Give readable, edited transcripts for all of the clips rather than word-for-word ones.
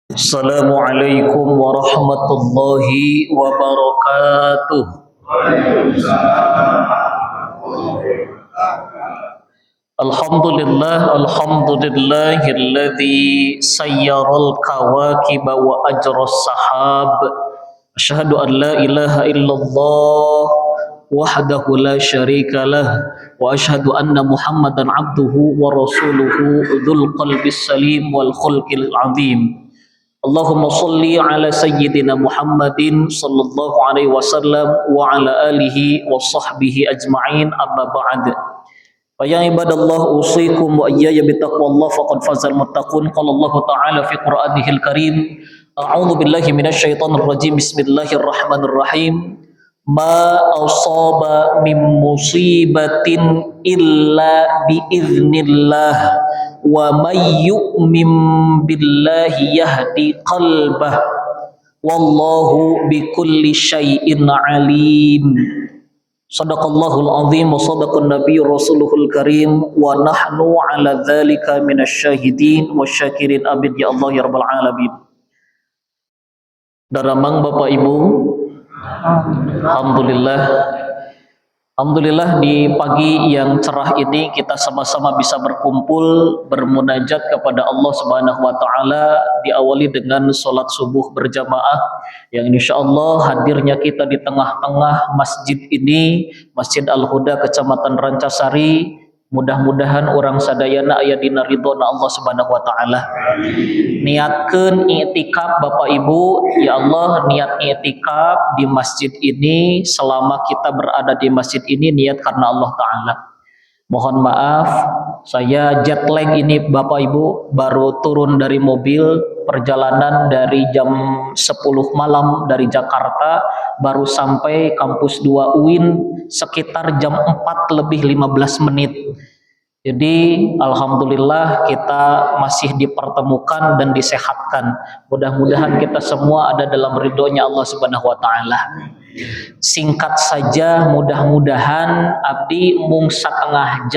Assalamualaikum warahmatullahi wabarakatuh. Alhamdulillahilladzi sayyaral kawakiba wa ajras sahab. Asyhadu an la ilaha illallah wahdahu la syarika lah wa asyhadu anna Muhammadan abduhu wa rasuluhu dzul qalbis salim wal khulqil azim. Allahumma salli ala sayyidina Muhammadin sallallahu alaihi wasallam wa ala alihi wa sahbihi ajma'in amma ba'd. Fa ya ibadallah usikum wa iyaya bitaqwallah faqad fazal muttaqun. Qala Allah ta'ala fi Qur'anihil Karim. A'udzu billahi minasy syaithanir rajim. Bismillahirrahmanirrahim. Ma asaba min musibatin illa biiznillah wa may yu'min billahi yahdi qalbah wallahu bikulli syai'in alim. Sadaqallahul azim wa sadaqan nabiy rasuluhul karim wa nahnu ala dzalika minasyahidin wasyakirin abid ya Allah ya rabbal alamin. Daramang Bapak Ibu, Alhamdulillah. Alhamdulillah di pagi yang cerah ini kita sama-sama bisa berkumpul bermunajat kepada Allah Subhanahu wa taala, diawali dengan salat subuh berjamaah yang insyaallah hadirnya kita di tengah-tengah masjid ini, Masjid Al-Huda Kecamatan Rancasari. Mudah-mudahan orang sadayana aya dina ridhona Allah Subhanahu wa taala. Niatkeun i'tikaf Bapak Ibu, ya Allah, niat i'tikaf di masjid ini selama kita berada di masjid ini niat karena Allah taala. Mohon maaf saya jet lag ini Bapak Ibu, baru turun dari mobil, perjalanan dari jam 10 malam dari Jakarta, baru sampai kampus 2 UIN sekitar jam 4 lebih 15 menit. Jadi alhamdulillah kita masih dipertemukan dan disehatkan. Mudah-mudahan kita semua ada dalam ridhonya Allah Subhanahu wa taala. Singkat saja, mudah-mudahan abdi mung setengah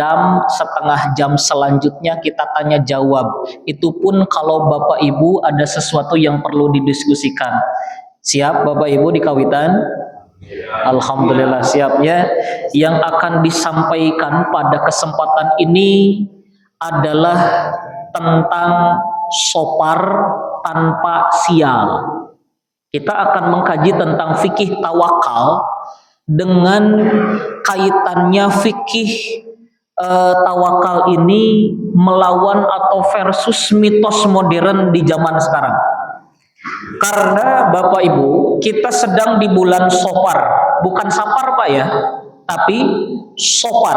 jam selanjutnya kita tanya jawab. Itu pun kalau Bapak Ibu ada sesuatu yang perlu didiskusikan. Siap Bapak Ibu di kawitan? Alhamdulillah siap ya. Yang akan disampaikan pada kesempatan ini adalah tentang sopar tanpa sial. Kita akan mengkaji tentang fikih tawakal dengan kaitannya fikih tawakal ini melawan atau versus mitos modern di zaman sekarang. Karena Bapak Ibu, kita sedang di bulan Sopar, bukan Sapar Pak ya, tapi Sopar.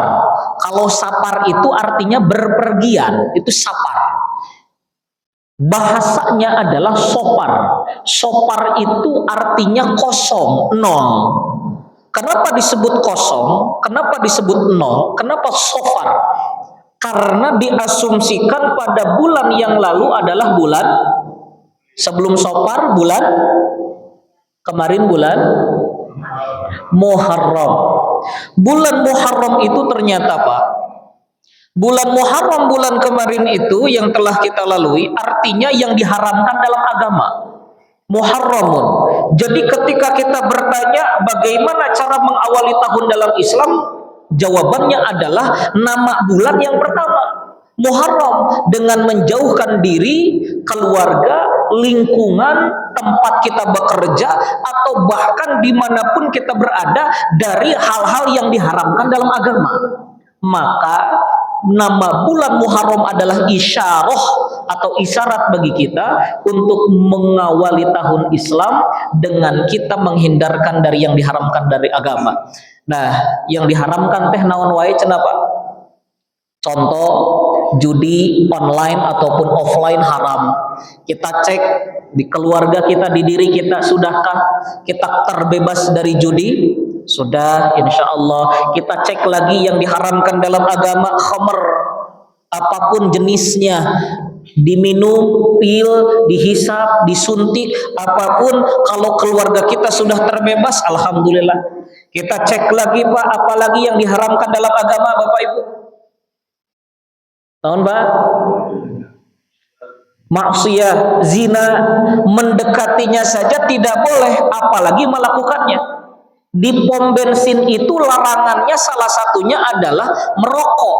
Kalau Sapar itu artinya berpergian, itu Sapar. Bahasanya adalah Sopar. Sopar itu artinya kosong, nol. Kenapa disebut kosong? Kenapa disebut nol? Kenapa Sopar? Karena diasumsikan pada bulan yang lalu adalah bulan sebelum Sopar, bulan kemarin bulan Muharram. Bulan Muharram itu ternyata Pak, bulan Muharram bulan kemarin itu yang telah kita lalui artinya yang diharamkan dalam agama. Muharramun. Jadi ketika kita bertanya bagaimana cara mengawali tahun dalam Islam, jawabannya adalah nama bulan yang pertama, Muharram, dengan menjauhkan diri, keluarga, lingkungan, tempat kita bekerja, atau bahkan dimanapun kita berada dari hal-hal yang diharamkan dalam agama. Maka nama bulan Muharram adalah isyarah atau isyarat bagi kita untuk mengawali tahun Islam dengan kita menghindarkan dari yang diharamkan dari agama. Nah, yang diharamkan teh naon wae cenah Pak? Contoh, judi online ataupun offline haram. Kita cek di keluarga kita, di diri kita, sudahkah kita terbebas dari judi? Sudah, insya Allah. Kita cek lagi yang diharamkan dalam agama, khamr, apapun jenisnya, diminum, pil, dihisap, disuntik, apapun. Kalau keluarga kita sudah terbebas, alhamdulillah. Kita cek lagi Pak, apalagi yang diharamkan dalam agama Bapak Ibu. Tahun Pak? maksiat, zina, mendekatinya saja tidak boleh, apalagi melakukannya. Di pom bensin itu larangannya salah satunya adalah merokok.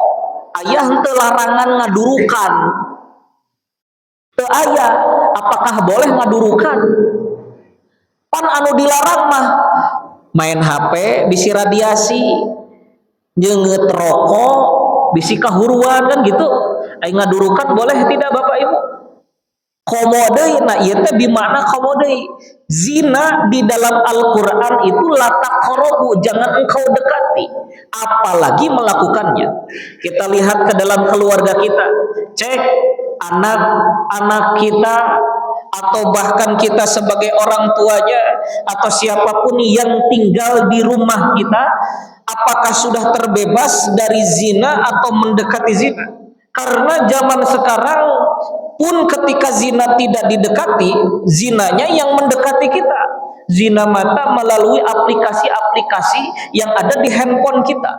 Ayah henteu larangan ngadurukan. Teu aya, apakah boleh ngadurukan? Pan anu dilarang mah main HP bisi radiasi, nyeungeut rokok bisi kahuruan kan gitu. Ai ngadurukan boleh tidak Bapak Ibu? Komodei, nah ieu teh bimana komodei? Zina di dalam Al-Qur'an itu la taqrabu, jangan engkau dekati, apalagi melakukannya. Kita lihat ke dalam keluarga kita, cek anak-anak kita atau bahkan kita sebagai orang tuanya atau siapapun yang tinggal di rumah kita, apakah sudah terbebas dari zina atau mendekati zina? Karena zaman sekarang pun ketika zina tidak didekati, zinanya yang mendekati kita. Zina mata melalui aplikasi-aplikasi yang ada di handphone kita.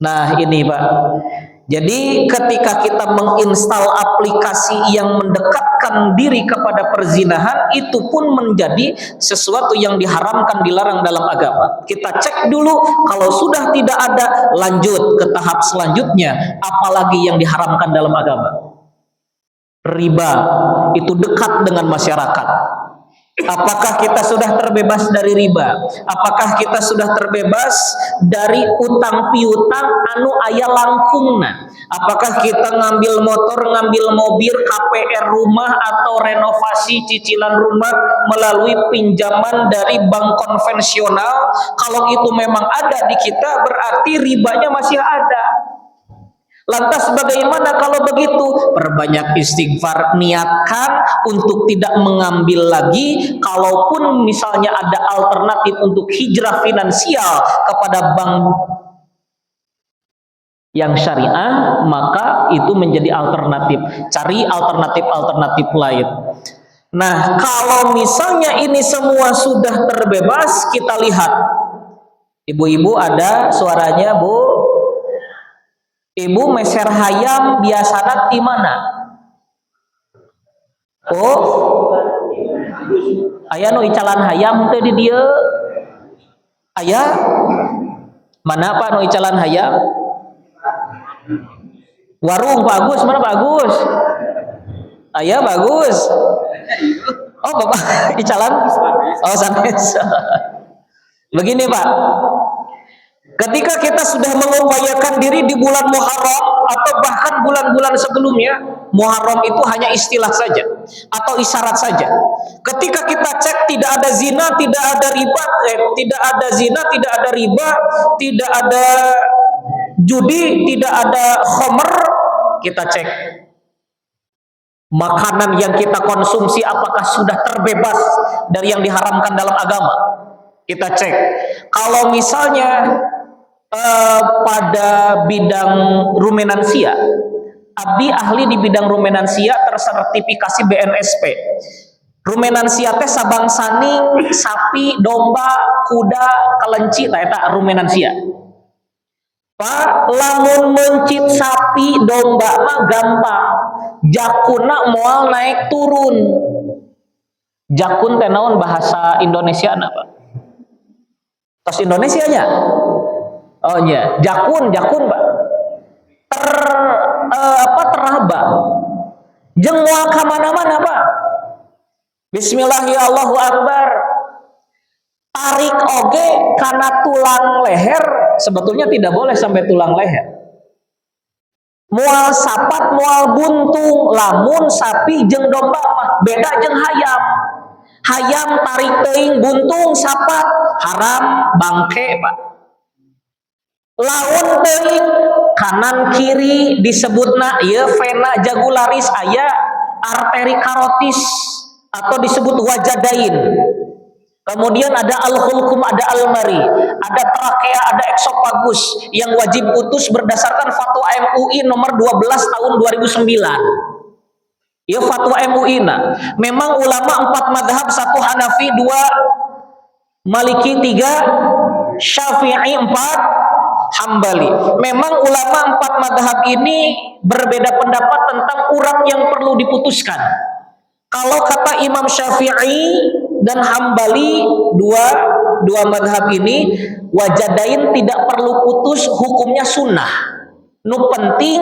Nah ini Pak, jadi ketika kita menginstal aplikasi yang mendekatkan diri kepada perzinahan, itu pun menjadi sesuatu yang diharamkan, dilarang dalam agama. Kita cek dulu, kalau sudah tidak ada, lanjut ke tahap selanjutnya, apalagi yang diharamkan dalam agama. Riba itu dekat dengan masyarakat. Apakah kita sudah terbebas dari riba? Apakah kita sudah terbebas dari utang piutang anu aya langkungna? Apakah kita ngambil motor, ngambil mobil, KPR rumah atau renovasi cicilan rumah melalui pinjaman dari bank konvensional? Kalau itu memang ada di kita, berarti ribanya masih ada. Lantas bagaimana kalau begitu? Perbanyak istighfar, niatkan untuk tidak mengambil lagi. Kalaupun misalnya ada alternatif untuk hijrah finansial kepada bank yang syariah, maka itu menjadi alternatif. Cari alternatif-alternatif lain. Nah, kalau misalnya ini semua sudah terbebas, kita lihat. Ibu-ibu ada suaranya, Bu? Ibu meser hayam biasana di mana? Oh, aya nu icalan hayam teh di dieu. Aya? Mana Pak nu icalan hayam? Warung Pak Agus, mana Pak Agus? Aya Bagus. Oh, Bapak icalan? Oh, sanes. Begini Pak. Ketika kita sudah mengupayakan diri di bulan Muharram atau bahkan bulan-bulan sebelumnya, Muharram itu hanya istilah saja atau isyarat saja. Ketika kita cek tidak ada zina, tidak ada riba, tidak ada zina, tidak ada riba, tidak ada judi, tidak ada khomer, kita cek makanan yang kita konsumsi apakah sudah terbebas dari yang diharamkan dalam agama. Kita cek. Kalau misalnya pada bidang rumenansia, abdi ahli di bidang rumenansia tersertifikasi BNSP. Rumenansia teh sabang saning, sapi, domba, kuda, kelenci, nah eta rumenansia. Pak, lamun mencit sapi, domba mah gampang. Jakuna moal naik turun. Jakun teh naon bahasa Indonesia apa? Tos Indonesianya? Oh iya, jakun Pak. Teraba. Jeung moal ka mana-mana Pak. Bismillahirrahmanirrahim, Allahu Akbar. Tarik oge kana tulang leher, sebetulnya tidak boleh sampai tulang leher. Moal sapat, moal buntung, lamun sapi jeung domba mah beda jeung hayam. Hayam tarik teuing, buntung sapat haram bangke Pak. Laun teuing kanan kiri disebutna ieu vena jagularis, aya arteri karotis atau disebut wajadain. Kemudian ada al-hulkum, ada al-mari, ada trakea, ada eksofagus yang wajib putus berdasarkan fatwa MUI nomor 12 tahun 2009. Ya fatwa MUI memang ulama 4 madhab, 1 Hanafi, 2 Maliki, 3 Syafi'i, 4 Hambali. Memang ulama 4 madhab ini berbeda pendapat tentang urat yang perlu diputuskan. Kalau kata Imam Syafi'i dan Hambali, dua madhab ini, wajadain tidak perlu putus, hukumnya sunnah. Nu penting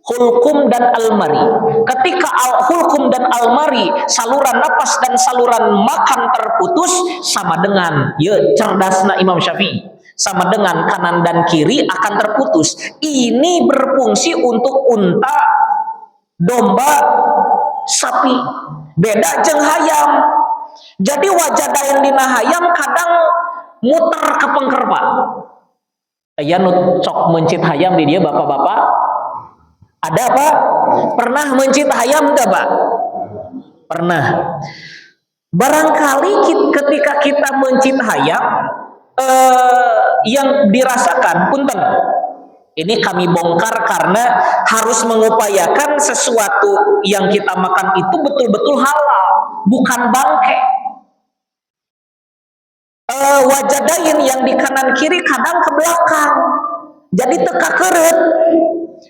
hulkum dan almari. Ketika hulkum dan almari, saluran napas dan saluran makan terputus, sama dengan cerdasna Imam Syafi'i, sama dengan kanan dan kiri akan terputus. Ini berfungsi untuk unta, domba, sapi. Beda jeung hayam. Jadi wajadain dina hayam kadang muter ke pengkerpa. Aya nu cok mencit hayam di dia bapak-bapak. Ada Pak? Pernah mencit hayam enggak Pak? Pernah. Barangkali ketika kita mencit hayam, yang dirasakan, punten, ini kami bongkar karena harus mengupayakan sesuatu yang kita makan itu betul-betul halal, bukan bangke. Wajadain yang di kanan kiri kadang ke belakang, jadi teka keret.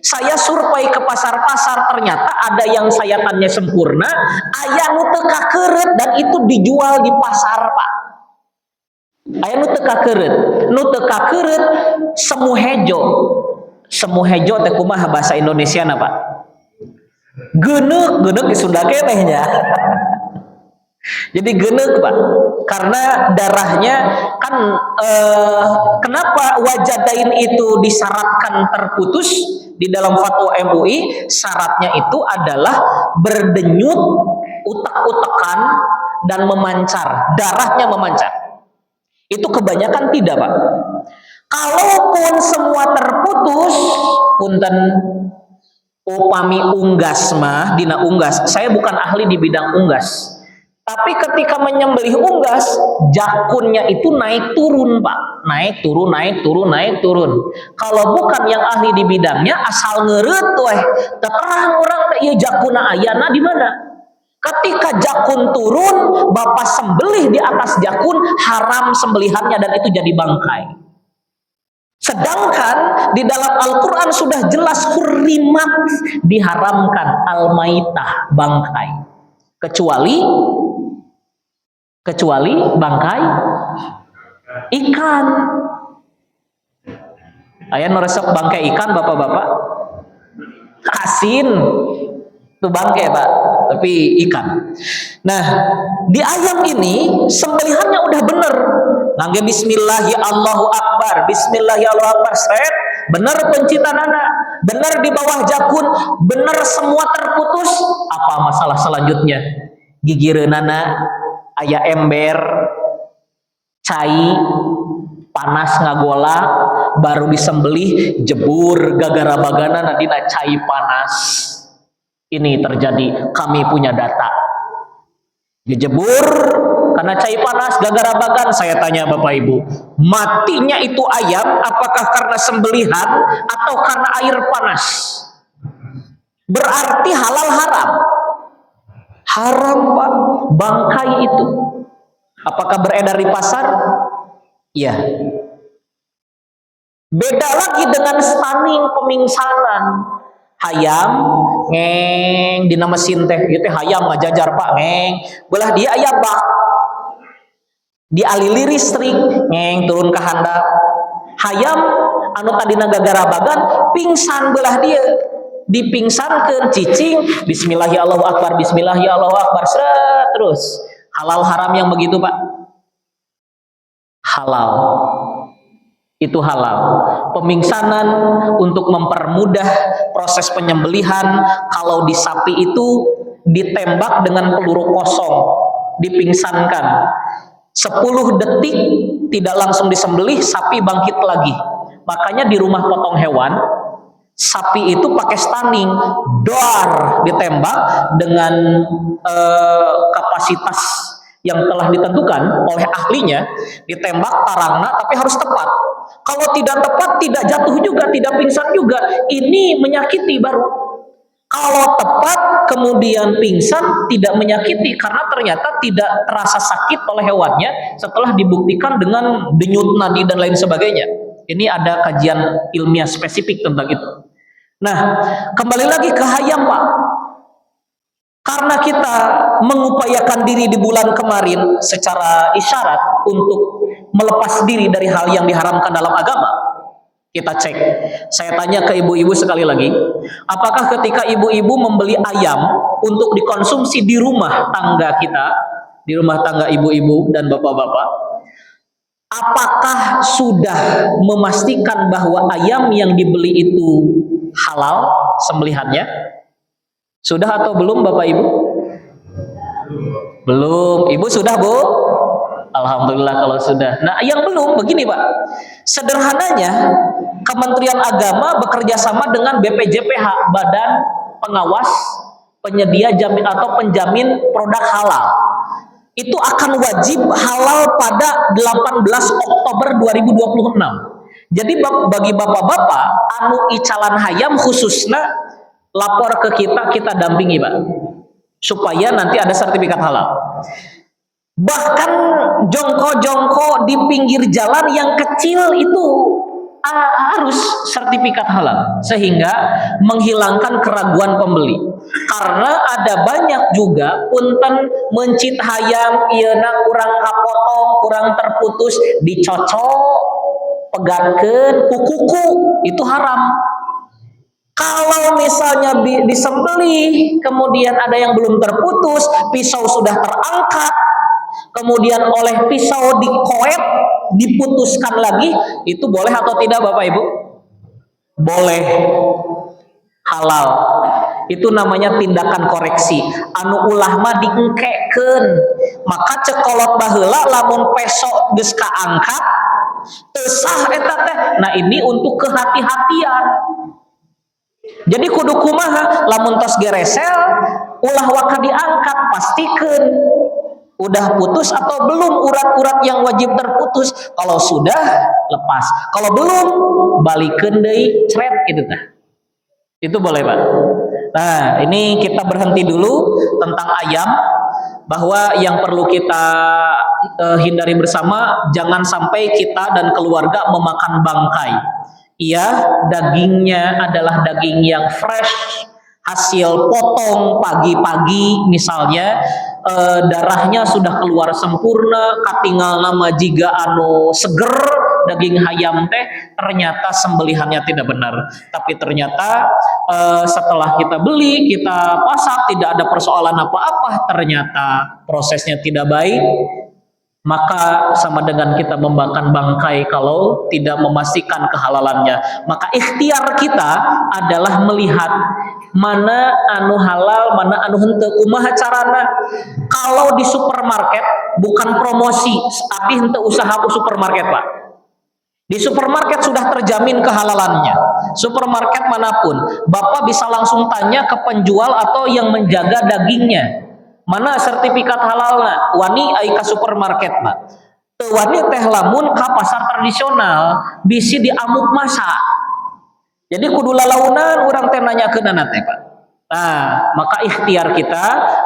Saya survei ke pasar-pasar, ternyata ada yang sayatannya sempurna, aya nu teka keret, dan itu dijual di pasar Pak. Aya nu teka keret, semu hejo teh kumaha bahasa Indonesia na Pak? Geneuk di Sunda kenehnya. Jadi geneuk Pak, karena darahnya kan kenapa wajadain itu disyaratkan terputus di dalam fatwa MUI? Syaratnya itu adalah berdenyut, utak-utakan, dan memancar, darahnya memancar. Itu kebanyakan tidak Pak. Kalaupun semua terputus, punten, upami unggas mah, dina unggas, saya bukan ahli di bidang unggas, tapi ketika menyembelih unggas, jakunnya itu naik turun Pak, naik turun. Kalau bukan yang ahli di bidangnya, asal ngeureut weh, terang orang ieu jakuna ayana di mana. Ketika jakun turun, Bapak sembelih di atas jakun, haram sembelihannya dan itu jadi bangkai. Sedangkan di dalam Al-Quran sudah jelas hurrimat, diharamkan al-maitah, bangkai, kecuali bangkai ikan. Aya nu resep bangkai ikan bapak-bapak? Asin itu bangkai Pak, tapi ikan. Nah, di ayam ini sembelihannya udah bener. Ngangge bismillahi Allahu Akbar, bismillahi Allahu Akbar, seret, bener pencitanana, bener di bawah jakun, bener semua terputus. Apa masalah selanjutnya? Gigireunana aya ember, cai, panas ngagolak, baru disembelih, jebur gagara-bagana dina cai panas. Ini terjadi, kami punya data. Dijebur karena cai panas, gagara-bagan. Saya tanya Bapak Ibu, matinya itu ayam apakah karena sembelihan atau karena air panas? Berarti halal haram? Haram Pak, bangkai itu. Apakah beredar di pasar? Iya. Beda lagi dengan stunning, pemingsanan. Hayam ngeng dina mesin teh ieu teh hayam ngajajar Pak, ngeng belah dia aya bak dialili listrik, ngeng turun ke handap. Hayam anu tadina gagarabagan pingsan belah dia, dipingsankeun cicing, bismillahi Allahu Akbar, bismillahi Allahu Akbar, terus. Halal haram yang begitu Pak? Halal. Itu halal. Pemingsanan untuk mempermudah proses penyembelihan. Kalau di sapi itu ditembak dengan peluru kosong, dipingsankan 10 detik tidak langsung disembelih, sapi bangkit lagi. Makanya di rumah potong hewan, sapi itu pakai stunning, doar, ditembak dengan kapasitas yang telah ditentukan oleh ahlinya, ditembak tarangna tapi harus tepat. Kalau tidak tepat, tidak jatuh juga, tidak pingsan juga, ini menyakiti baru. Kalau tepat kemudian pingsan, tidak menyakiti karena ternyata tidak terasa sakit oleh hewannya setelah dibuktikan dengan denyut nadi dan lain sebagainya. Ini ada kajian ilmiah spesifik tentang itu. Nah, kembali lagi ke hayam Pak. Karena kita mengupayakan diri di bulan kemarin secara isyarat untuk melepas diri dari hal yang diharamkan dalam agama, kita cek. Saya tanya ke ibu-ibu sekali lagi, apakah ketika ibu-ibu membeli ayam untuk dikonsumsi di rumah tangga kita, di rumah tangga ibu-ibu dan bapak-bapak, apakah sudah memastikan bahwa ayam yang dibeli itu halal sembelihannya? Sudah atau belum Bapak Ibu? Belum. Ibu sudah, Bu? Alhamdulillah kalau sudah. Nah, yang belum begini, Pak. Sederhananya, Kementerian Agama bekerja sama dengan BPJPH, Badan Pengawas Penyedia Jamin atau Penjamin Produk Halal. Itu akan wajib halal pada 18 Oktober 2026. Jadi bagi bapak-bapak anu icalan hayam khususnya lapor ke kita, kita dampingi Pak, supaya nanti ada sertifikat halal. Bahkan jongko-jongko di pinggir jalan yang kecil itu harus sertifikat halal, sehingga menghilangkan keraguan pembeli. Karena ada banyak juga punten mencit hayam ieuna kurang kapotong, kurang terputus, dicocok pegatkeun ku kuku, itu haram. Kalau misalnya disembelih kemudian ada yang belum terputus, pisau sudah terangkat, kemudian oleh pisau dikoet, diputuskan lagi, itu boleh atau tidak Bapak Ibu? Boleh, halal. Itu namanya tindakan koreksi. Anu ulah mah diengkekeun. Maka cekolot baheula lamun pesok geus kaangkat teu sah eta teh. Nah, ini untuk kehati-hatian. Jadi kudu kumaha, lamun tos geresel ulah waka diangkat, pastikeun udah putus atau belum urat-urat yang wajib terputus. Kalau sudah, lepas. Kalau belum, balikeun deui cret gitu tah. Itu boleh, Pak. Nah, ini kita berhenti dulu tentang ayam, bahwa yang perlu kita hindari bersama, jangan sampai kita dan keluarga memakan bangkai. Iya, dagingnya adalah daging yang fresh, hasil potong pagi-pagi misalnya, darahnya sudah keluar sempurna, katingal nama jiga anu seger daging hayam teh, ternyata sembelihannya tidak benar. Tapi ternyata setelah kita beli, kita pasak, tidak ada persoalan apa-apa, ternyata prosesnya tidak baik, maka sama dengan kita membakar bangkai kalau tidak memastikan kehalalannya. Maka ikhtiar kita adalah melihat mana anu halal, mana anu henteu, kumaha carana. Kalau di supermarket bukan promosi, tapi henteu usaha supermarket, Pak. Di supermarket sudah terjamin kehalalannya. Supermarket manapun, Bapak bisa langsung tanya ke penjual atau yang menjaga dagingnya, mana sertifikat halalna, wani ai ka supermarket mah. Teu wani teh lamun ka pasar tradisional bisi diamuk masa. Jadi kudu lalaunan urang teh nanyakeunana teh, Pak. Nah, maka ikhtiar kita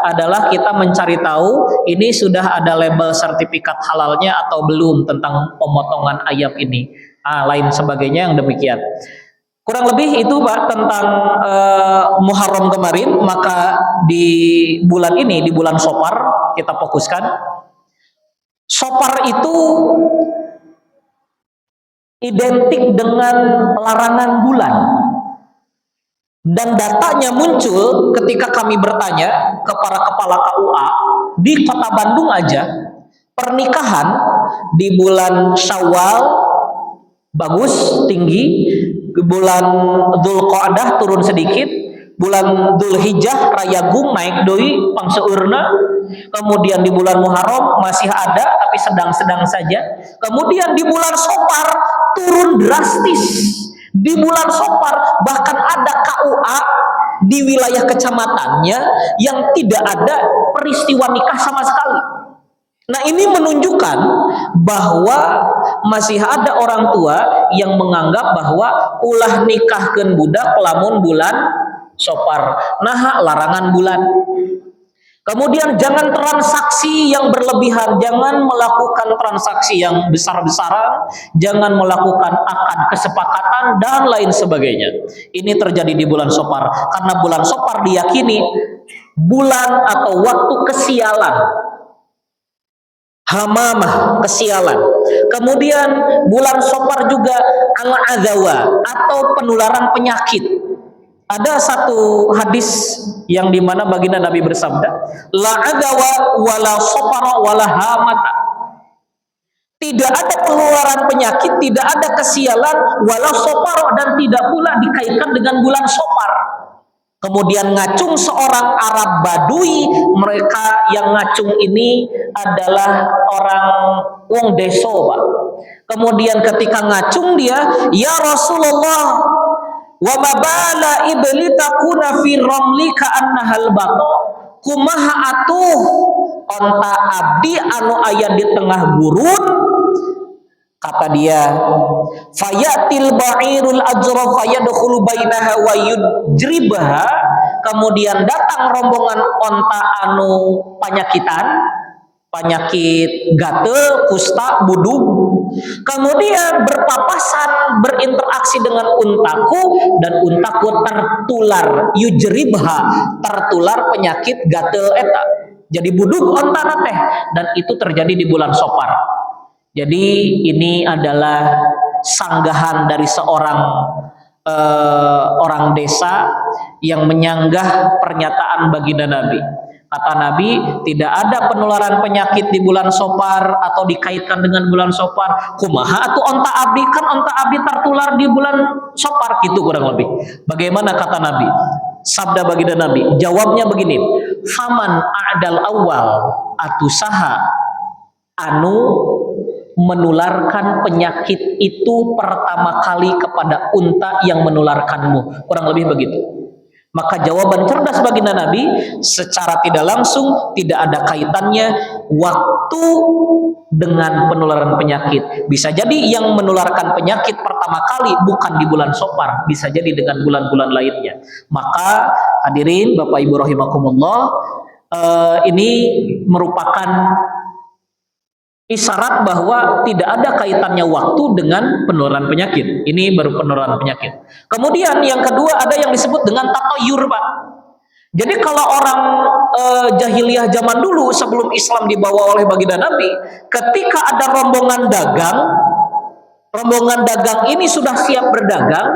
adalah kita mencari tahu ini sudah ada label sertifikat halalnya atau belum tentang pemotongan ayam ini. Lain sebagainya yang demikian. Kurang lebih itu Pak tentang Muharram kemarin. Maka di bulan ini, di bulan Sofar, kita fokuskan. Sofar itu identik dengan larangan bulan. Dan datanya muncul ketika kami bertanya ke para kepala KUA di kota Bandung aja, pernikahan di bulan Syawal bagus, tinggi, bulan Dzulqa'dah turun sedikit, bulan Dzulhijjah rayagung naik doi pangseurna, kemudian di bulan Muharram masih ada tapi sedang-sedang saja, kemudian di bulan Sofar turun drastis. Di bulan Sofar bahkan ada KUA di wilayah kecamatannya yang tidak ada peristiwa nikah sama sekali. Nah, ini menunjukkan bahwa masih ada orang tua yang menganggap bahwa ulah nikahkeun budak lamun bulan Sofar. Nah, larangan bulan. Kemudian jangan transaksi yang berlebihan, jangan melakukan transaksi yang besar-besaran, jangan melakukan akad kesepakatan dan lain sebagainya. Ini terjadi di bulan Sofar karena bulan Sofar diyakini bulan atau waktu kesialan, hamamah, kesialan. Kemudian bulan Safar juga al-adzawa atau penularan penyakit. Ada satu hadis yang dimana baginda Nabi bersabda, la adzawa wala safara wala hamata. Tidak ada penularan penyakit, tidak ada kesialan, wala safar, dan tidak pula dikaitkan dengan bulan Safar. Kemudian ngacung seorang Arab Badui, mereka yang ngacung ini adalah orang wong deso, Pak. Kemudian ketika ngacung dia, ya Rasulullah, wa mabala ibli takuna fi ramli ka annahal bato, kumaha atuh onta abdi anu aya di tengah gurun. Kata dia, fayatil ba'irul ajra fayadkhulu bainaha wa yujribaha. Kemudian datang rombongan onta anu panyakitan, penyakit gatel, kusta, budug. Kemudian berpapasan, berinteraksi dengan untaku, dan untaku tertular, yujribha, tertular penyakit gatel eta. Jadi budug onta teh, dan itu terjadi di bulan Safar. Jadi ini adalah sanggahan dari seorang orang desa yang menyanggah pernyataan baginda Nabi. Kata Nabi, tidak ada penularan penyakit di bulan Safar atau dikaitkan dengan bulan Safar. Kumaha atuh onta abdi, kan onta abdi tertular di bulan Safar, gitu kurang lebih. Bagaimana kata Nabi? Sabda baginda Nabi, jawabnya begini, faman a'dal awal atusaha anu menularkan penyakit itu pertama kali kepada unta yang menularkanmu, kurang lebih begitu. Maka jawaban cerdas baginda Nabi secara tidak langsung, tidak ada kaitannya waktu dengan penularan penyakit. Bisa jadi yang menularkan penyakit pertama kali bukan di bulan Safar, bisa jadi dengan bulan-bulan lainnya. Maka hadirin Bapak Ibu rahimakumullah, ini merupakan isyarat bahwa tidak ada kaitannya waktu dengan penularan penyakit. Ini baru penularan penyakit. Kemudian yang kedua ada yang disebut dengan tatayur, Pak. Jadi kalau orang jahiliyah zaman dulu sebelum Islam dibawa oleh baginda Nabi, ketika ada rombongan dagang ini sudah siap berdagang,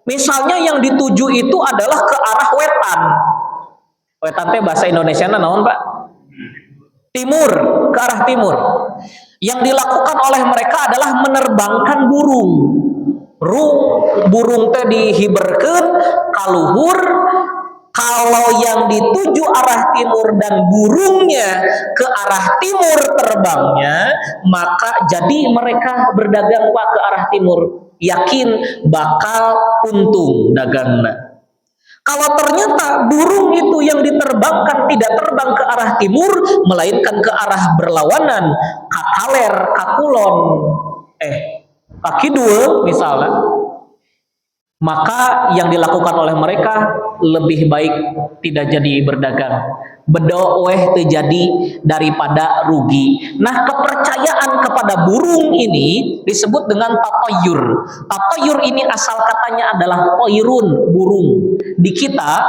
misalnya yang dituju itu adalah ke arah wetan. Wetan teh bahasa Indonesia naon, Pak? Timur, ke arah timur. Yang dilakukan oleh mereka adalah menerbangkan burung. Burung teh dihiberkeun kaluhur. Kalau yang dituju arah timur dan burungnya ke arah timur terbangnya, maka jadi mereka berdagang Pak ke arah timur, yakin bakal untung dagangna. Kalau ternyata burung itu yang diterbangkan tidak terbang ke arah timur, melainkan ke arah berlawanan, kakaler, kakulon, kakidul misalnya, maka yang dilakukan oleh mereka lebih baik tidak jadi berdagang. Bedo weh terjadi daripada rugi. Nah, kepercayaan kepada burung ini disebut dengan tatayur. Tatayur ini asal katanya adalah toirun, burung. Di kita,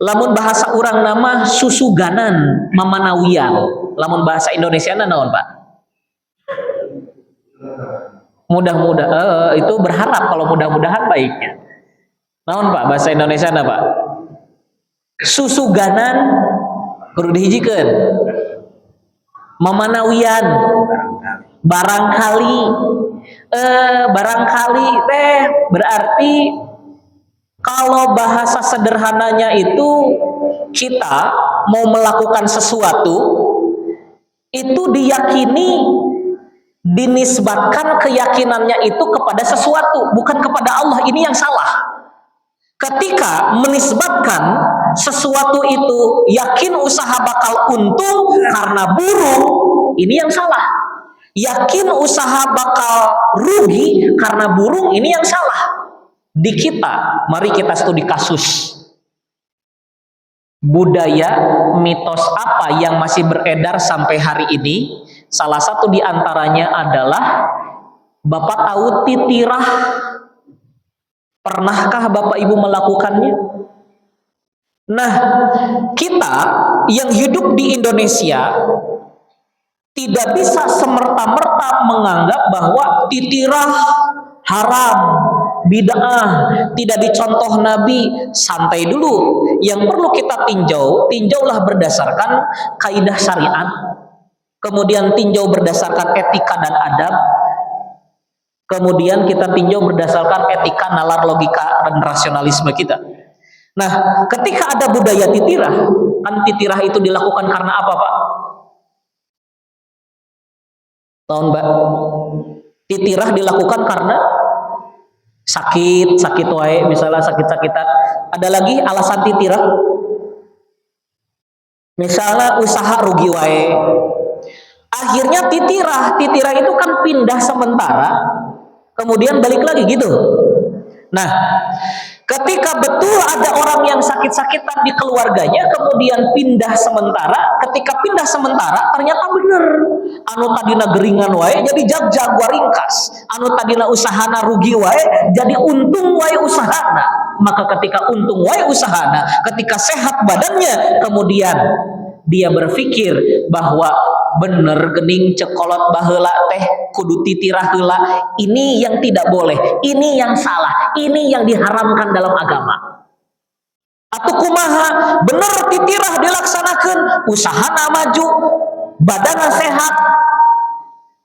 lamun bahasa orang nama susuganan, mamanawian. Lamun bahasa Indonesia naon, Pak? Mudah-mudahan itu berharap kalau mudah-mudahan baiknya. Naon Pak bahasa Indonesia na Pak? Susuganan kudu dihijikeun. Mamanawian barangkali barangkali teh berarti kalau bahasa sederhananya itu kita mau melakukan sesuatu itu diyakini, dinisbatkan keyakinannya itu kepada sesuatu, bukan kepada Allah. Ini yang salah. Ketika menisbatkan sesuatu itu yakin usaha bakal untung karena burung, ini yang salah. Yakin usaha bakal rugi karena burung, ini yang salah. Di kita, mari kita studi kasus. Budaya, mitos apa yang masih beredar sampai hari ini? Salah satu di antaranya adalah, Bapak tahu titirah? Pernahkah Bapak Ibu melakukannya? Nah, kita yang hidup di Indonesia tidak bisa semerta-merta menganggap bahwa titirah haram, bid'ah, tidak dicontoh Nabi. Santai dulu. Yang perlu kita tinjaulah berdasarkan kaidah syariat, kemudian tinjau berdasarkan etika dan adab, kemudian kita tinjau berdasarkan etika, nalar, logika, dan rasionalisme kita. Nah, ketika ada budaya titirah, kan titirah itu dilakukan karena apa, Pak? Tahun Mbak? Titirah dilakukan karena sakit wae, misalnya sakit-sakitan. Ada lagi alasan titirah, misalnya usaha rugi wae. Akhirnya titirah itu kan pindah sementara, kemudian balik lagi gitu. Nah, ketika betul ada orang yang sakit-sakitan di keluarganya, kemudian pindah sementara, ketika pindah sementara ternyata bener anu tadina geringan wae jadi jag ringkas, anu tadina usahana rugi wae jadi untung wae usahana. Maka ketika untung wae usahana, ketika sehat badannya, kemudian dia berpikir bahwa bener gening cekolot baheula teh kudu titirah heula. Ini yang tidak boleh, ini yang salah, ini yang diharamkan dalam agama. Atau kumaha, bener titirah dilaksanakan, usahana maju, badanna sehat,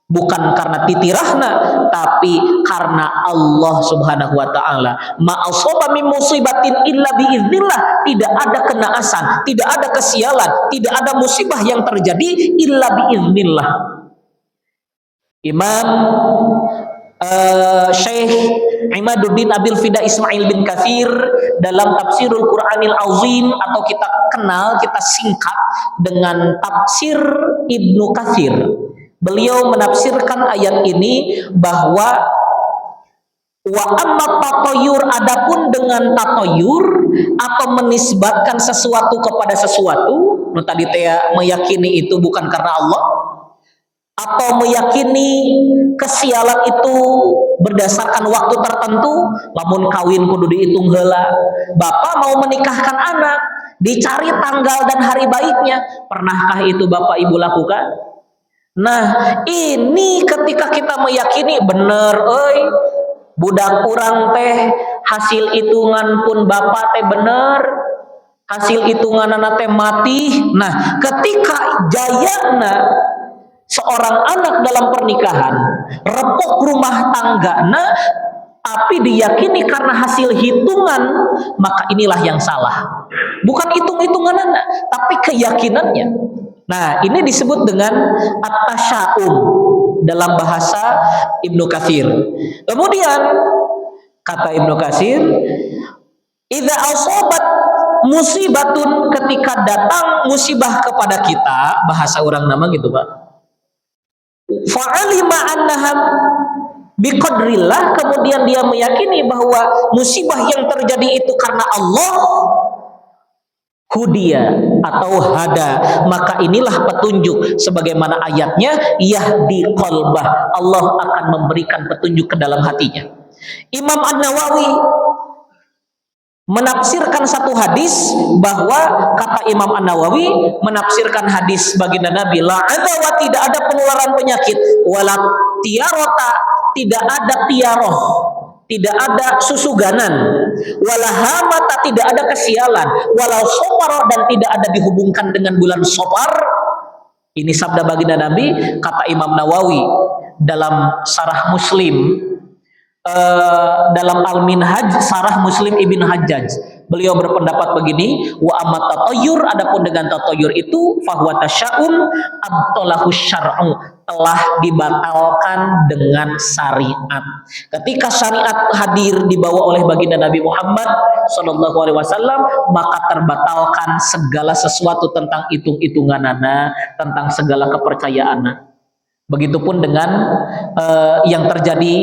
bukan karena titirahna, tapi karena Allah Subhanahu wa taala. Ma asaba min musibatin illa biiznillah, tidak ada kenaasan, tidak ada kesialan, tidak ada musibah yang terjadi illa biiznillah. Imam Syekh Imaduddin Abil Fida Ismail bin Katsir dalam Tafsirul Quranil Azim, atau kita singkat dengan Tafsir Ibnu Katsir, beliau menafsirkan ayat ini bahwa wa amma tatoyur, adapun dengan tatoyur atau menisbatkan sesuatu kepada sesuatu, tadi meyakini itu bukan karena Allah, atau meyakini kesialan itu berdasarkan waktu tertentu. Lamun kawin kudu dihitung heula, bapak mau menikahkan anak dicari tanggal dan hari baiknya. Pernahkah itu bapak ibu lakukan? Nah, ini ketika kita meyakini bener budak kurang teh hasil hitungan pun bapak teh bener, hasil hitungan anak teh mati. Nah, ketika jayana seorang anak dalam pernikahan repok rumah tanggana, tapi diyakini karena hasil hitungan, maka inilah yang salah. Bukan hitung-hitungan anak, tapi keyakinannya. Nah, ini disebut dengan at-tasya'um dalam bahasa Ibnu Katsir. Kemudian kata Ibnu Katsir, idza asabat musibatun, ketika datang musibah kepada kita, bahasa orang nama gitu Pak, fa'alima annaha biqadrillah, kemudian dia meyakini bahwa musibah yang terjadi itu karena Allah, hudia atau hada, maka inilah petunjuk sebagaimana ayatnya, yahdi qalbah, Allah akan memberikan petunjuk ke dalam hatinya. Imam An-Nawawi menafsirkan satu hadis, bahwa kata Imam An-Nawawi menafsirkan hadis baginda Nabi, la adwa, tidak ada penularan penyakit, wala tiarota, tidak ada tiaroh, tidak ada susuganan, wala hamata, tidak ada kesialan, walau sopar, dan tidak ada dihubungkan dengan bulan sopar. Ini sabda baginda Nabi, kata Imam Nawawi dalam Sarah Muslim, dalam Al-Minhaj Sarah Muslim Ibn Hajjaj. Beliau berpendapat begini, wa amma tatoyur, adapun dengan tatoyur itu, fahuwa tasya'um abtalahu syar'u, telah dibatalkan dengan syariat. Ketika syariat hadir dibawa oleh baginda Nabi Muhammad sallallahu alaihi wasallam, maka terbatalkan segala sesuatu tentang hitung-hitunganana, tentang segala kepercayaanna. Begitupun dengan yang terjadi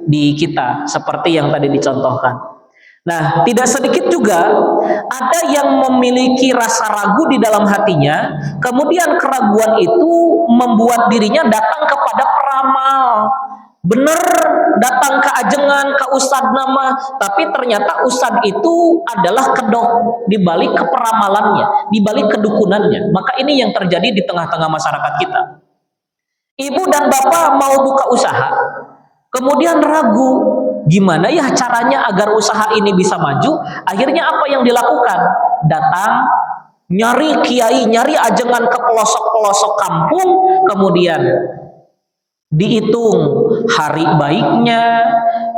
di kita, seperti yang tadi dicontohkan. Nah, tidak sedikit juga ada yang memiliki rasa ragu di dalam hatinya, kemudian keraguan itu membuat dirinya datang kepada peramal. Bener datang ke ajengan ke ustad nama, tapi ternyata ustad itu adalah kedok di balik keperamalannya, di balik kedukunannya. Maka ini yang terjadi di tengah-tengah masyarakat kita. Ibu dan bapak mau buka usaha, kemudian ragu, gimana ya caranya agar usaha ini bisa maju? Akhirnya apa yang dilakukan? Datang nyari kiai, nyari ajengan ke pelosok-pelosok kampung, kemudian dihitung hari baiknya,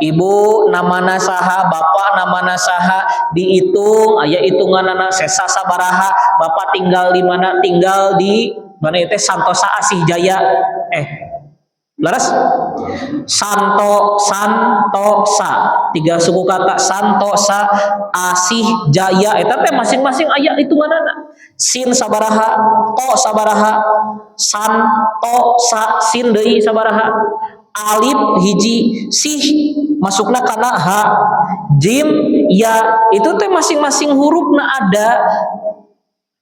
ibu nama nasaha, bapak nama nasaha, dihitung, aya hitungan anak sesa sabaraha, bapak tinggal di mana? Tinggal di mana itu Santosa Asih Jaya, laras Santosa, 3 suku kata Santosa Asih Jaya, eta teh masing-masing aya hitunganana. Sin sabaraha, to sabaraha, Santosa sin deui sabaraha, alif hiji, sih masukna kana ha, jim ya, itu teh masing-masing hurufna ada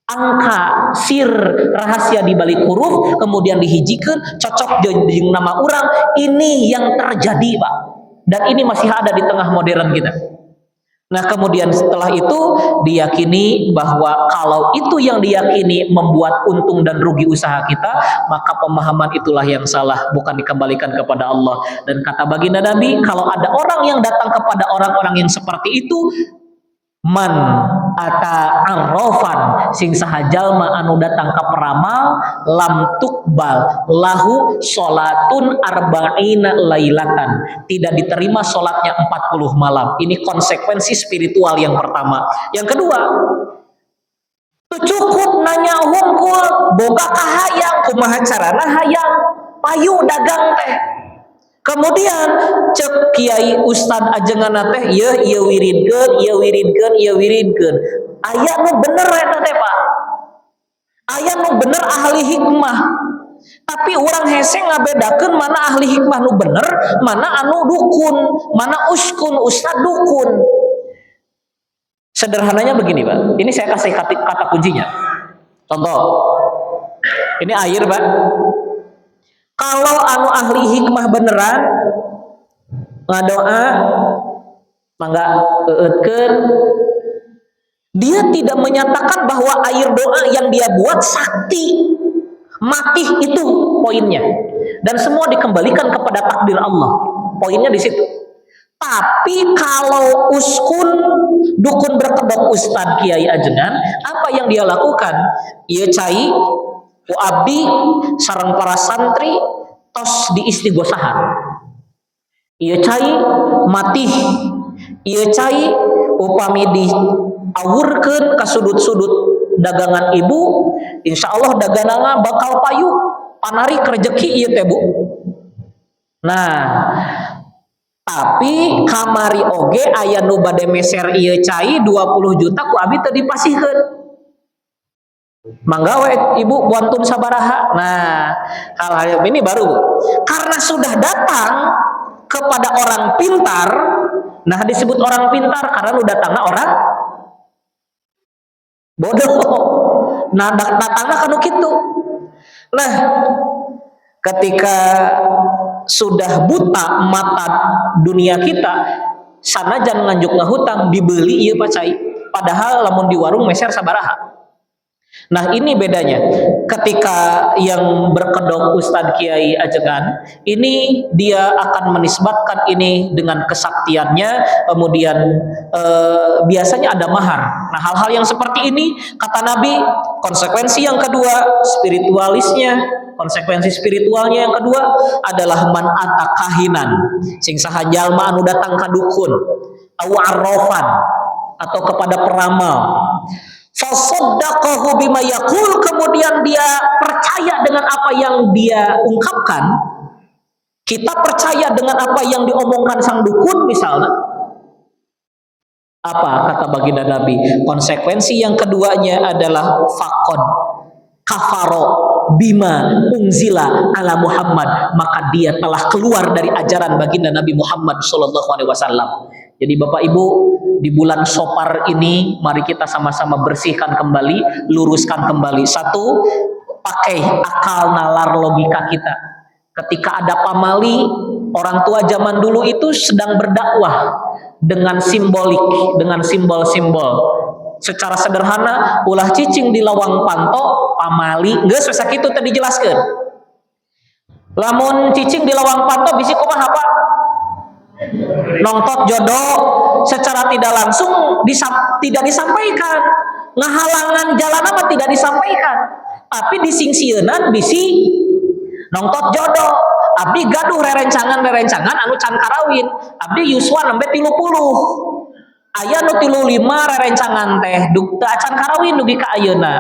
angka sir rahasia di balik huruf, kemudian dihijikeun cocok jeung nama orang. Ini yang terjadi, Pak, dan ini masih ada di tengah modern kita. Nah, kemudian setelah itu diyakini bahwa kalau itu yang diyakini membuat untung dan rugi usaha kita, maka pemahaman itulah yang salah, bukan dikembalikan kepada Allah. Dan kata baginda Nabi, kalau ada orang yang datang kepada orang-orang yang seperti itu, man ata arrofan, sing saha jalma anu datang ka peramal, lam tuqbal lahu sholatun arba'ina lailatan, tidak diterima sholatnya 40 malam. Ini konsekuensi spiritual yang pertama. Yang kedua, cukup nanya hungkul boga kahayang, kumaha carana hayang payu dagang teh. Kemudian cek kiai ustad ajengan teh, ieu wiridkeun, ieu wiridkeun, ieu wiridkeun. Aya nu bener eta teh, Pak. Aya nu bener ahli hikmah. Tapi orang hese ngabedakeun mana ahli hikmah nu bener, mana anu dukun, mana uskun, ustad dukun. Sederhananya begini, Pak. Ini saya kasih kata kuncinya. Contoh. Ini air, Pak. Kalau anu ahli hikmah beneran ngadoa mangga eueutkeun, dia tidak menyatakan bahwa air doa yang dia buat sakti, mati, itu poinnya. Dan semua dikembalikan kepada takdir Allah. Poinnya di situ. Tapi kalau uskun, dukun berkedok, ustad, kiai ajengan, apa yang dia lakukan? Ieu cai ku abdi sareng para santri tos diistighosahan. Ieu cai mati, ieu cai upami diawurkeun ka sudut-sudut dagangan ibu, insyaallah daganganna bakal payu, panarik rezeki ieu teh, Bu. Nah, tapi kamari oge aya nu bade meser ieu cai 20 juta ku abdi teu dipasihkeun. Mangga we ibu buantun sabaraha. Nah, hal-hal ini baru, karena sudah datang kepada orang pintar. Nah, disebut orang pintar karena lu datangna orang bodoh. Nah, datangna kanu kitu. Nah, ketika sudah buta mata dunia kita, sanajan nganjuk ngahutang dibeli ieu pacai, padahal lamun di warung meser sabaraha. Nah, ini bedanya. Ketika yang berkedok ustad kiai ajengan, ini dia akan menisbatkan ini dengan kesaktiannya, kemudian biasanya ada mahar. Nah, hal-hal yang seperti ini, kata Nabi, konsekuensi yang kedua, konsekuensi spiritualnya yang kedua adalah man ata kahinan, sing saha jalma anu datang ka dukun, au arrofan, atau kepada peramal, fasaddaqahu bima yaqul, kemudian dia percaya dengan apa yang dia ungkapkan. Kita percaya dengan apa yang diomongkan sang dukun misalnya. Apa kata baginda Nabi? Konsekuensi yang keduanya adalah faqad kafaro bima unzila ala Muhammad, maka dia telah keluar dari ajaran baginda Nabi Muhammad sallallahu alaihi wasallam. Jadi Bapak Ibu, di bulan Sopar ini mari kita sama-sama bersihkan kembali, luruskan kembali. Satu, pakai akal nalar logika kita. Ketika ada pamali, orang tua zaman dulu itu sedang berdakwah dengan simbolik, dengan simbol-simbol. Secara sederhana, ulah cicing di lawang panto pamali geus sakitu tadi dijelaskeun. Lamun cicing di lawang panto bisi kumaha Pak? Nongtot jodoh. Secara tidak langsung tidak disampaikan, ngahalangan jalan apa tidak disampaikan, tapi disingsieunna bisi nongtot jodoh. Abdi gaduh rerencangan anu can karawin, abdi yuswa nembe 30. Aya nu 35 rerencangan teh duk teu acan karawin dugi ka ayeuna.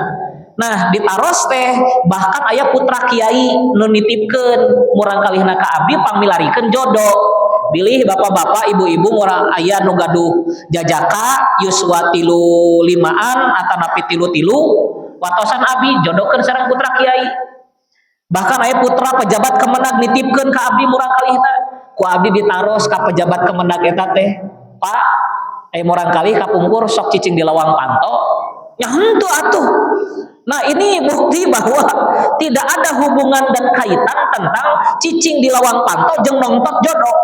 Nah, ditaros teh bahkan aya putra kiai nu nitipkeun murang kalihna ka abdi pamilarikeun jodoh. Bilih bapak-bapak, ibu-ibu murang aya nu gaduh jajaka yuswa 35an atanapi 33 watosan abdi jodohkeun sareng putra kiai. Bahkan aya putra pejabat kemenag nitipkeun ka abdi murang kalihna. Ku abdi ditaros ka pejabat kemenag eta teh, Pak, murang kali kapungkur sok cicing di lawang panto. Ya henteu atuh. Nah, ini bukti bahwa tidak ada hubungan dan kaitan tentang cicing di lawang panto jeung nongtot jodoh.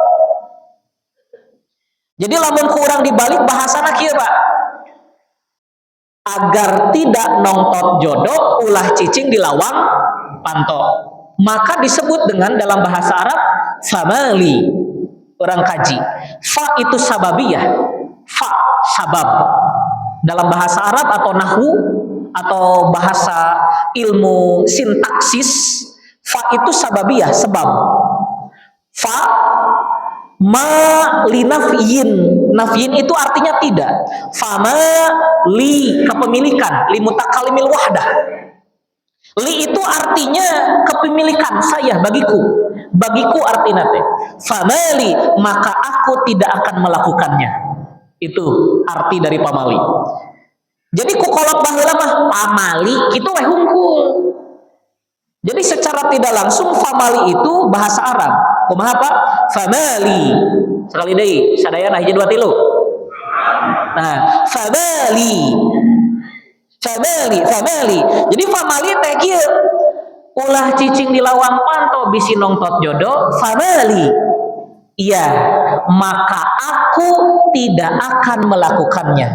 Jadi lamun kurang dibalik bahasana kieu, Pak. Agar tidak nongtot jodoh ulah cicing di lawang panto, maka disebut dengan dalam bahasa Arab famali. Orang kaji, fa itu sababiyah, fa sabab. Dalam bahasa Arab atau nahwu atau bahasa ilmu sintaksis, fa itu sababiyah, sebab. Fa ma linafyin, nafyin itu artinya tidak. Fama li kepemilikan, li mutakalimil wahdah. Li itu artinya kepemilikan saya, bagiku artinya teh. Famali, maka aku tidak akan melakukannya. Itu arti dari pamali. Jadi ku kolot baheula mah pamali kitu we hungkul. Jadi secara tidak langsung famali itu bahasa Arab. Kumaha Pak? Famali. Sekali deui, sadayana hiji dua tilu. Nah, famali. Family. Jadi family teh kieu. Ulah cicing di lawang panto bisi nongtot jodoh, family. Iya, maka aku tidak akan melakukannya.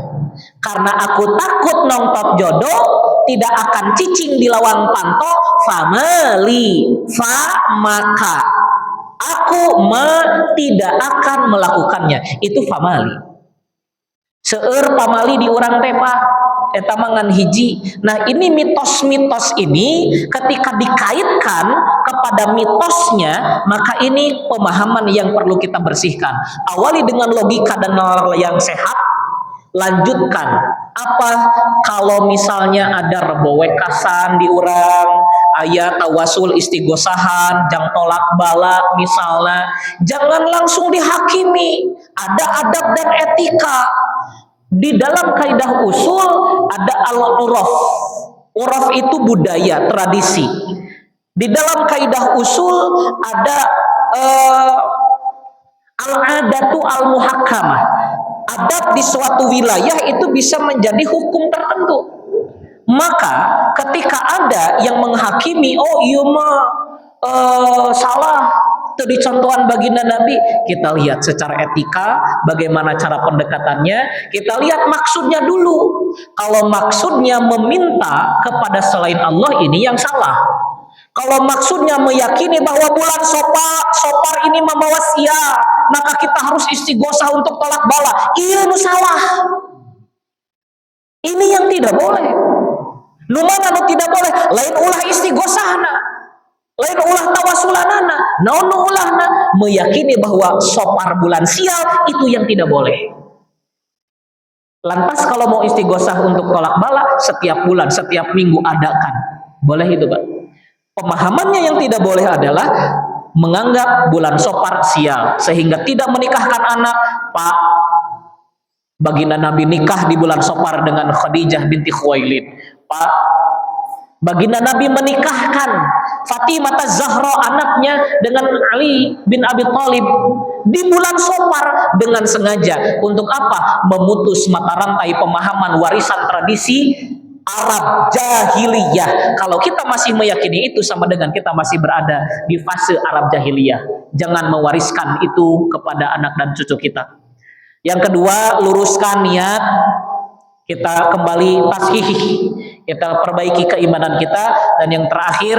Karena aku takut nongtot jodoh, tidak akan cicing di lawang panto, family. Maka aku tidak akan melakukannya. Itu family. Seueur pamali di urang teh Pak. Eta mangan hiji. Nah, ini mitos-mitos ini ketika dikaitkan kepada mitosnya, maka ini pemahaman yang perlu kita bersihkan. Awali dengan logika dan nalar yang sehat, lanjutkan. Apa kalau misalnya ada rebowekasan di urang, aya tawasul istighosahan, jang tolak bala misalnya, jangan langsung dihakimi. Ada adab dan etika. Di dalam kaidah usul ada al-uraf. Uraf itu budaya, tradisi. Di dalam kaidah usul ada al-adatu al-muhakkamah. Adab di suatu wilayah itu bisa menjadi hukum tertentu. Maka ketika ada yang menghakimi, oh iya mah salah, itu dicontohan baginda Nabi, kita lihat secara etika bagaimana cara pendekatannya, kita lihat maksudnya dulu. Kalau maksudnya meminta kepada selain Allah, ini yang salah. Kalau maksudnya meyakini bahwa bulan sopar ini membawa sial, maka kita harus istighosah untuk tolak bala, ini salah. Ini yang tidak boleh. Nu mana nu tidak boleh, lain ulah istighosahna, lain ulah tawasulanana, naon ulahna meyakini bahwa sopar bulan sial, itu yang tidak boleh. Lantas kalau mau istighosah untuk tolak bala, setiap bulan, setiap minggu adakan, boleh itu Pak. Pemahamannya yang tidak boleh adalah menganggap bulan sopar sial sehingga tidak menikahkan anak. Pak, baginda Nabi nikah di bulan sopar dengan Khadijah binti Khuwailid. Pak, baginda Nabi menikahkan Fatimah Az-Zahra anaknya dengan Ali bin Abi Thalib di bulan sopar dengan sengaja. Untuk apa? Memutus mata rantai pemahaman warisan tradisi Arab jahiliyah. Kalau kita masih meyakini itu, sama dengan kita masih berada di fase Arab jahiliyah. Jangan mewariskan itu kepada anak dan cucu kita. Yang kedua, luruskan niat, kita kembali tasihih, kita perbaiki keimanan kita. Dan yang terakhir,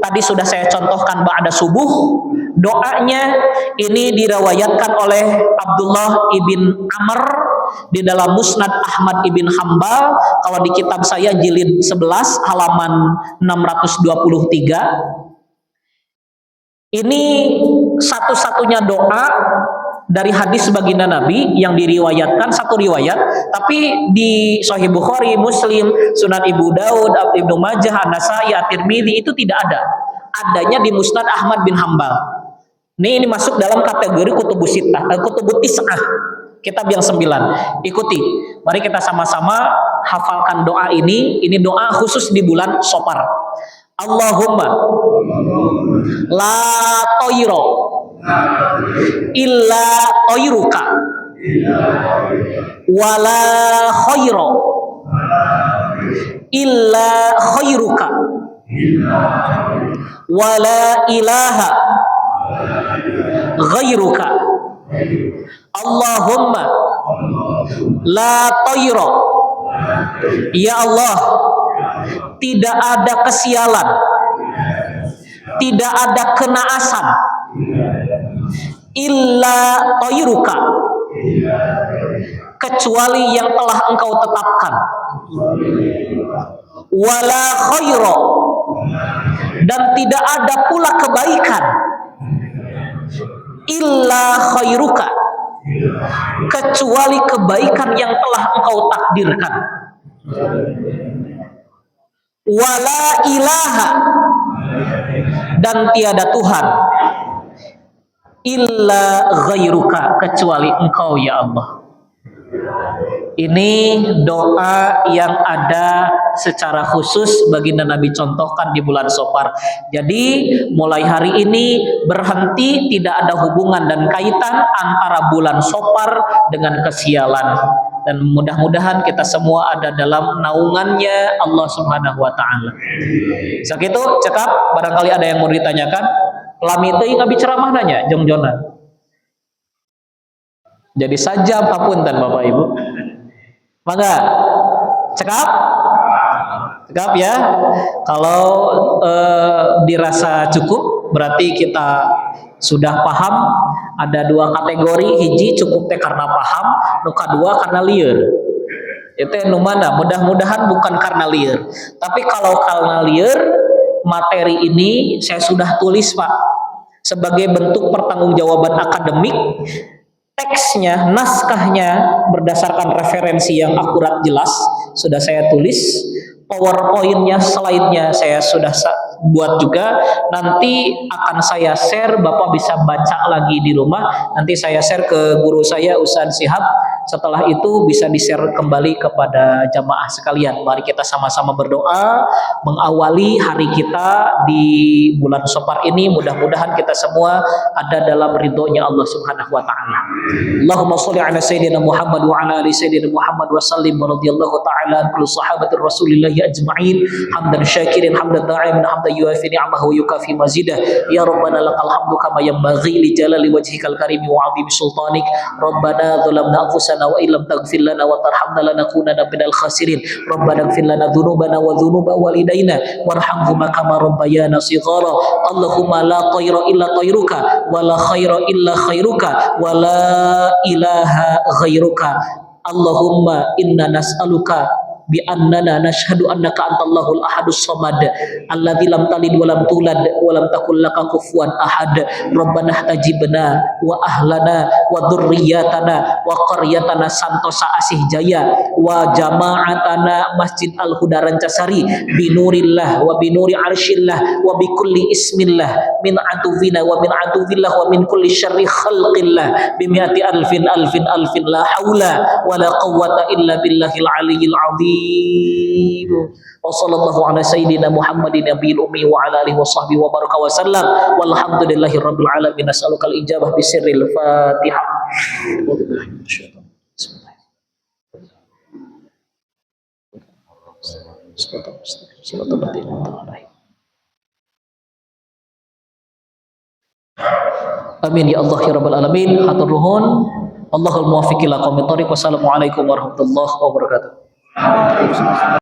tadi sudah saya contohkan ba'da subuh, doanya ini dirawayatkan oleh Abdullah ibn Amr di dalam Musnad Ahmad ibn Hambal. Kalau di kitab saya jilid 11 halaman 623, ini satu-satunya doa dari hadis baginda Nabi yang diriwayatkan, satu riwayat, tapi di Sahih Bukhari, Muslim, Sunan Ibu Daud, Ibnu Majah, An-Nasai, At-Tirmidzi itu tidak ada. Adanya di Musnad Ahmad bin Hambal. Ini masuk dalam kategori kutubus sittah, kutubut tis'ah, kitab yang 9. Ikuti. Mari kita sama-sama hafalkan doa ini. Ini doa khusus di bulan Safar. Allahumma la toiro illa toiruka wala khairo illa khairuka wala ilaha ghairuka. Allahumma la toiro, ya Allah, tidak ada kesialan, tidak ada kenaasan, illa toiruka, kecuali yang telah engkau tetapkan, wala khairo, dan tidak ada pula kebaikan, illa khairuka, kecuali kebaikan yang telah engkau takdirkan, wala ilaha, dan tiada Tuhan, illa ghairuka, kecuali engkau ya Allah. Ini doa yang ada secara khusus baginda Nabi contohkan di bulan Safar. Jadi mulai hari ini berhenti, tidak ada hubungan dan kaitan antara bulan Safar dengan kesialan. Dan mudah-mudahan kita semua ada dalam naungannya Allah Subhanahu wa taala. Sakitu cekap, barangkali ada yang mau ditanyakan. Lami teuing abi ceramah nanya jongjonan. Jadi saja papunten Bapak Ibu. Mangga cekap? Cekap ya. Kalau dirasa cukup, berarti kita sudah paham. Ada dua kategori, hiji cukup teh karena paham, nu kadua karena lieur. Itu nu mana? Mudah-mudahan bukan karena lieur. Tapi kalau karena lieur, materi ini saya sudah tulis Pak, sebagai bentuk pertanggungjawaban akademik. Teksnya, naskahnya berdasarkan referensi yang akurat jelas sudah saya tulis. PowerPoint-nya, slide-nya saya sudah buat juga. Nanti akan saya share, Bapak bisa baca lagi di rumah. Nanti saya share ke guru saya Ustaz Sihab. Setelah itu bisa di-share kembali kepada jamaah sekalian. Mari kita sama-sama berdoa mengawali hari kita di bulan Safar ini. Mudah-mudahan kita semua ada dalam ridhonya Allah Subhanahu wa taala. Allahumma shalli ala sayyidina Muhammad wa ala ali sayyidina Muhammad wa sallim radhiyallahu taala an kulli sahabatir Rasulillah ajma'in. Hamdan syakirin, hamdan da'imin, hamdan yuafi ni'amahu yukafi mazidah. Ya Rabbana lakal hamdu kama yanbaghi li jalali wajhikal karimi wa 'azimi sultanik. Rabbana dzalamna anfusana wa illam taghfir lana wa tarhamna lanakunanna minal khasirin. Rabbana ighfir lana dzunubana wa dzunuba walidayna warhamhuma kama rabbayana shighara. Allahumma la tayra illa tayruka wa la khaira illa khairuka wa la ilaha ghairuka. Allahumma inna nas'aluka bi annana nashhadu annaka antallahul ahadus samad alladzi lam talid wa lam tulad wa lam takul laka kufuwan ahad. Rabbana ihtajibna wa ahlana wa dzurriyyatana wa qaryatana santosa asih jaya wa jama'atana masjid al huda rancasari binurillah wa binuri arsyillah wa bi kulli ismillah min atuvina wa min atuvillah wa min kulli syarri khalqillah bi mi'ati alfin alfin alfin la haula wa la quwwata illa billahil aliyyil azim. Wa sallallahu ala sayyidina Muhammadin nabiyil ummi wa ala alihi wa sahbihi wa baraka wa sallam walhamdulillahi rabbil alamin. Nas'aluka al-ijabah bisirril Fatihah. Bismillahirrahmanirrahim. Amin ya Allah ya rabbal alamin. Hatur nuhun. Allahul muwaffiq ila aqwamit thoriq. Wassalamualaikum warahmatullahi wabarakatuh.